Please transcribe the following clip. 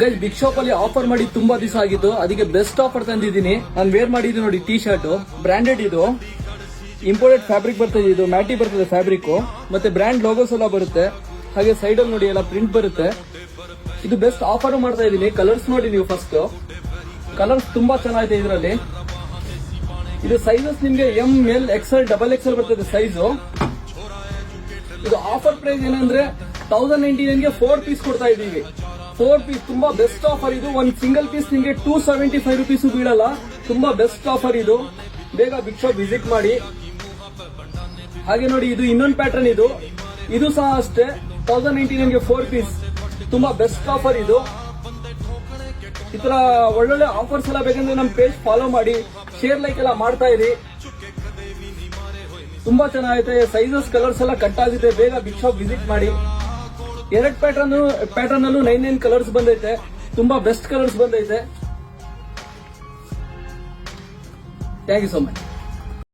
Guys big shop ಅಲ್ಲಿ offer ಮಾಡಿ ತುಂಬಾ ದಿವಸ ಆಗಿತ್ತು, ಅದಕ್ಕೆ ಬೆಸ್ಟ್ ಆಫರ್ ತಂದಿದ್ದೀನಿ. ನಾನು ವೇರ್ ಮಾಡಿದ್ದು ನೋಡಿ ಟೀ ಶರ್ಟ್, ಬ್ರಾಂಡೆಡ್ ಇದು, ಇಂಪೋರ್ಟೆಡ್ ಫ್ಯಾಬ್ರಿಕ್ ಬರ್ತದೆ, ಇದು ಮ್ಯಾಟಿ ಬರ್ತದೆ ಫ್ಯಾಬ್ರಿಕ್, ಮತ್ತೆ ಬ್ರ್ಯಾಂಡ್ ಲೋಗೋಸ್ ಎಲ್ಲ ಬರುತ್ತೆ. ಹಾಗೆ ಸೈಡ್ ಅಲ್ಲಿ ನೋಡಿ ಎಲ್ಲ ಪ್ರಿಂಟ್ ಬರುತ್ತೆ. ಇದು ಬೆಸ್ಟ್ ಆಫರ್ ಮಾಡ್ತಾ ಇದೀನಿ. ಕಲರ್ಸ್ ನೋಡಿ ನೀವು ಫಸ್ಟ್, ಕಲರ್ಸ್ ತುಂಬಾ ಚೆನ್ನಾಗಿದೆ ಇದರಲ್ಲಿ. ಇದು ಸೈಜಸ್ ನಿಮ್ಗೆ ಎಂ ಎಲ್ XL XXL ಬರ್ತದೆ ಸೈಜು. ಇದು ಆಫರ್ ಪ್ರೈಸ್ ಏನಂದ್ರೆ 1099ಗೆ 4 ಪೀಸ್ ಕೊಡ್ತಾ ಇದೀವಿ. 4 ಪೀಸ್ ತುಂಬಾ ಬೆಸ್ಟ್ ಆಫರ್ ಇದು. ಒಂದು ಸಿಂಗಲ್ ಪೀಸ್ ನಿಮಗೆ 275 ರುಪೀಸ್ ಬೀಳಲ್ಲ. ತುಂಬಾ ಬೆಸ್ಟ್ ಆಫರ್ ಇದು. ಬೇಗ ಬಿಗ್ ಶಾಪ್ ವಿಸಿಟ್ ಮಾಡಿ. ಹಾಗೆ ನೋಡಿ ಇದು ಇನ್ನೊಂದು ಪ್ಯಾಟರ್ನ್, ಇದು ಸಹ ಅಷ್ಟೇ 1099ಗೆ 4 ಪೀಸ್. ತುಂಬಾ ಬೆಸ್ಟ್ ಆಫರ್ ಇದು. ಈ ತರ ಒಳ್ಳೊಳ್ಳೆ ಆಫರ್ಸ್ ಎಲ್ಲ ಬೇಕಂದ್ರೆ ನಮ್ಮ ಪೇಜ್ ಫಾಲೋ ಮಾಡಿ, ಶೇರ್ ಲೈಕ್ ಎಲ್ಲ ಮಾಡ್ತಾ ಇರಿ. ತುಂಬಾ ಚೆನ್ನಾಗೈತೆ. ಸೈಜಸ್ ಕಲರ್ಸ್ ಎಲ್ಲ ಕಟ್ ಆಗಿದೆ. ಬೇಗ ಬಿಗ್ ಶಾಪ್ ವಿಸಿಟ್ ಮಾಡಿ. 2 ಪ್ಯಾಟರ್ನ್ ಅಲ್ಲೂ 9 ಕಲರ್ಸ್ ಬಂದೈತೆ. ತುಂಬಾ ಬೆಸ್ಟ್ ಕಲರ್ಸ್ ಬಂದೈತೆ. Thank you so much.